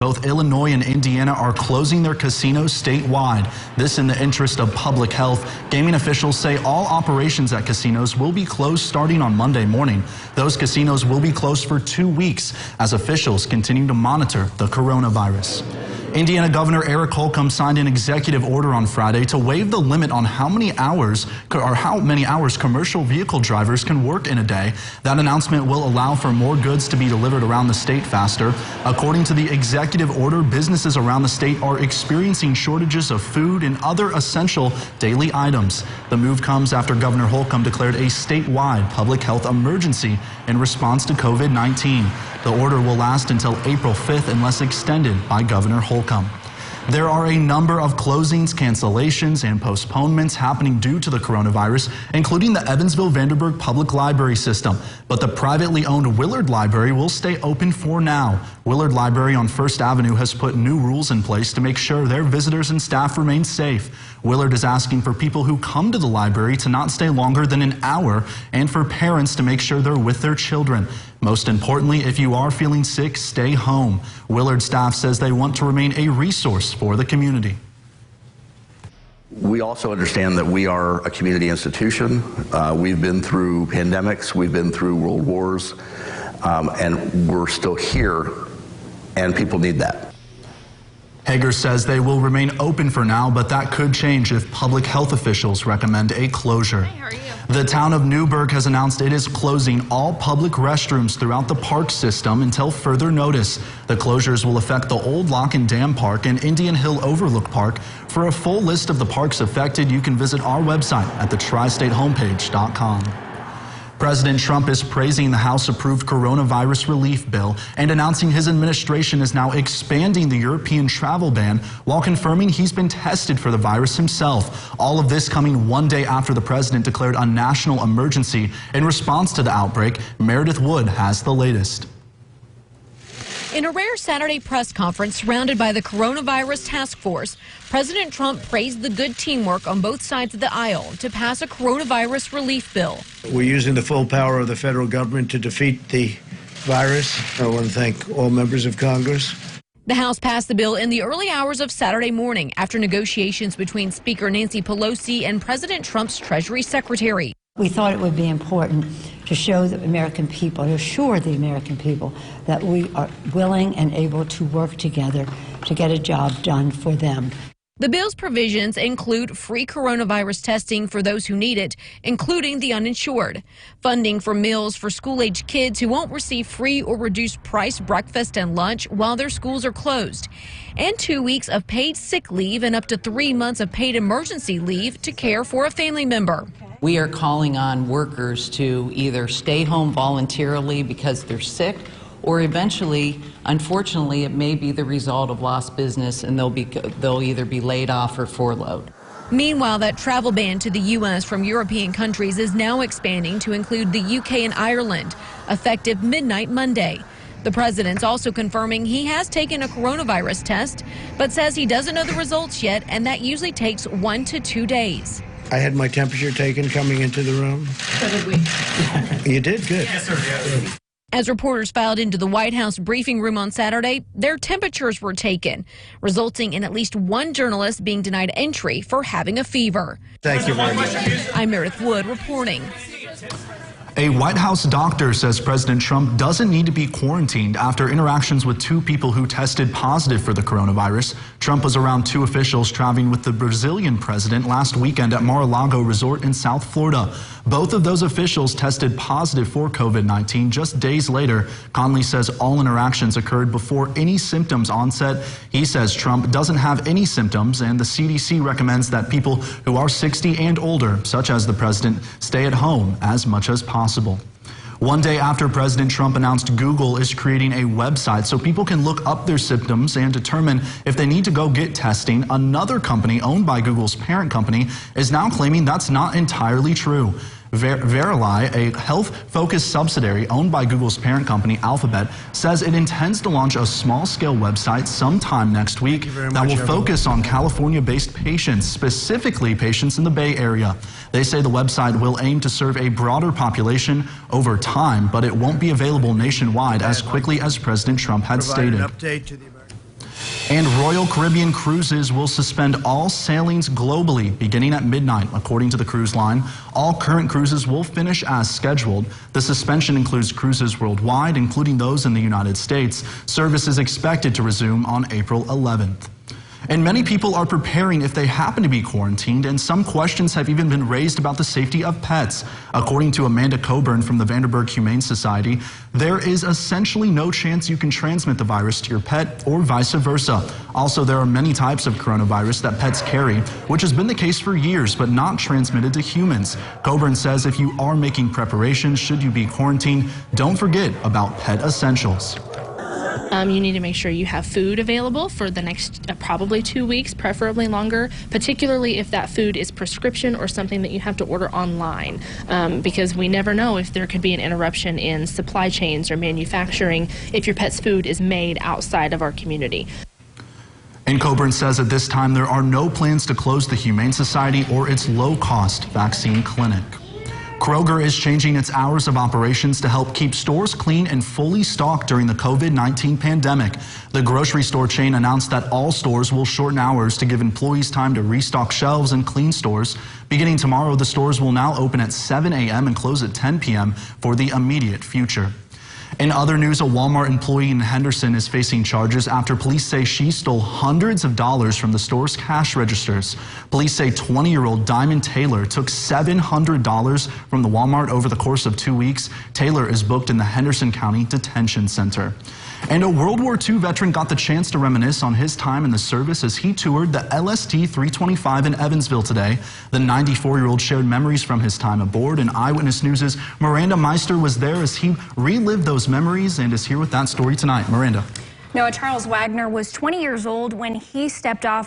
Both Illinois and Indiana are closing their casinos statewide. This in the interest of public health. Gaming officials say all operations at casinos will be closed starting on Monday morning. Those casinos will be closed for 2 weeks as officials continue to monitor the coronavirus. Indiana Governor Eric Holcomb signed an executive order on Friday to waive the limit on how many hours commercial vehicle drivers can work in a day. That announcement will allow for more goods to be delivered around the state faster. According to the executive order, businesses around the state are experiencing shortages of food and other essential daily items. The move comes after Governor Holcomb declared a statewide public health emergency in response to COVID-19. The order will last until April 5th unless extended by Governor Holcomb. There are a number of closings, cancellations, and postponements happening due to the coronavirus, including the Evansville-Vanderburgh Public Library System. But the privately owned Willard Library will stay open for now. Willard Library on First Avenue has put new rules in place to make sure their visitors and staff remain safe. Willard is asking for people who come to the library to not stay longer than an hour and for parents to make sure they're with their children. Most importantly, if you are feeling sick, stay home. Willard staff says they want to remain a resource for the community. We also understand that we are a community institution. We've been through pandemics, we've been through world wars, and we're still here, and people need that. Hager says they will remain open for now, but that could change if public health officials recommend a closure. Hi, how are you? The town of Newburgh has announced it is closing all public restrooms throughout the park system until further notice. The closures will affect the Old Lock and Dam Park and Indian Hill Overlook Park. For a full list of the parks affected, you can visit our website at thetristatehomepage.com. President Trump is praising the House-approved coronavirus relief bill and announcing his administration is now expanding the European travel ban while confirming he's been tested for the virus himself. All of this coming one day after the president declared a national emergency in response to the outbreak. Meredith Wood has the latest. In a rare Saturday press conference surrounded by the coronavirus task force, President Trump praised the good teamwork on both sides of the aisle to pass a coronavirus relief bill. We're using the full power of the federal government to defeat the virus. I want to thank all members of Congress. The House passed the bill in the early hours of Saturday morning after negotiations between Speaker Nancy Pelosi and President Trump's Treasury Secretary. We thought it would be important to show the American people, to assure the American people that we are willing and able to work together to get a job done for them. The bill's provisions include free coronavirus testing for those who need it, including the uninsured, funding for meals for school-age kids who won't receive free or reduced price breakfast and lunch while their schools are closed, and 2 weeks of paid sick leave and up to 3 months of paid emergency leave to care for a family member. We are calling on workers to either stay home voluntarily because they're sick, or eventually, unfortunately, it may be the result of lost business and they'll either be laid off or furloughed. Meanwhile, that travel ban to the U.S. from European countries is now expanding to include the U.K. and Ireland, effective midnight Monday. The president's also confirming he has taken a coronavirus test, but says he doesn't know the results yet, and that usually takes 1 to 2 days. I had my temperature taken coming into the room. So did we. You did? Good. Yes, sir. Yes. As reporters filed into the White House briefing room on Saturday, their temperatures were taken, resulting in at least one journalist being denied entry for having a fever. Thank you very much. I'm Meredith Wood reporting. A White House doctor says President Trump doesn't need to be quarantined after interactions with 2 people who tested positive for the coronavirus. Trump was around 2 officials traveling with the Brazilian president last weekend at Mar-a-Lago Resort in South Florida. Both of those officials tested positive for COVID-19 just days later. Conley says all interactions occurred before any symptoms onset. He says Trump doesn't have any symptoms, and the CDC recommends that people who are 60 and older, such as the president, stay at home as much as possible. One day after President Trump announced Google is creating a website so people can look up their symptoms and determine if they need to go get testing, another company owned by Google's parent company is now claiming that's not entirely true. Verily, a health-focused subsidiary owned by Google's parent company, Alphabet, says it intends to launch a small-scale website sometime next week that will focus on California-based patients, specifically patients in the Bay Area. They say the website will aim to serve a broader population over time, but it won't be available nationwide as quickly as President Trump had stated. And Royal Caribbean Cruises will suspend all sailings globally beginning at midnight, according to the cruise line. All current cruises will finish as scheduled. The suspension includes cruises worldwide, including those in the United States. Service is expected to resume on April 11th. And many people are preparing if they happen to be quarantined, and some questions have even been raised about the safety of pets. According to Amanda Coburn from the Vanderburg Humane Society, there is essentially no chance you can transmit the virus to your pet or vice versa. Also, there are many types of coronavirus that pets carry, which has been the case for years, but not transmitted to humans. Coburn says if you are making preparations should you be quarantined, don't forget about pet essentials. You need to make sure you have food available for the next probably 2 weeks, preferably longer, particularly if that food is prescription or something that you have to order online, because we never know if there could be an interruption in supply chains or manufacturing if your pet's food is made outside of our community. And Coburn says at this time there are no plans to close the Humane Society or its low-cost vaccine clinic. Kroger is changing its hours of operations to help keep stores clean and fully stocked during the COVID-19 pandemic. The grocery store chain announced that all stores will shorten hours to give employees time to restock shelves and clean stores. Beginning tomorrow, the stores will now open at 7 a.m. and close at 10 p.m. for the immediate future. In other news, a Walmart employee in Henderson is facing charges after police say she stole hundreds of dollars from the store's cash registers. Police say 20-year-old Diamond Taylor took $700 from the Walmart over the course of 2 weeks. Taylor is booked in the Henderson County Detention Center. And a World War II veteran got the chance to reminisce on his time in the service as he toured the LST 325 in Evansville today. The 94-year-old shared memories from his time aboard, and Eyewitness News' Miranda Meister was there as he relived those memories and is here with that story tonight. Miranda. Noah, Charles Wagner was 20 years old when he stepped off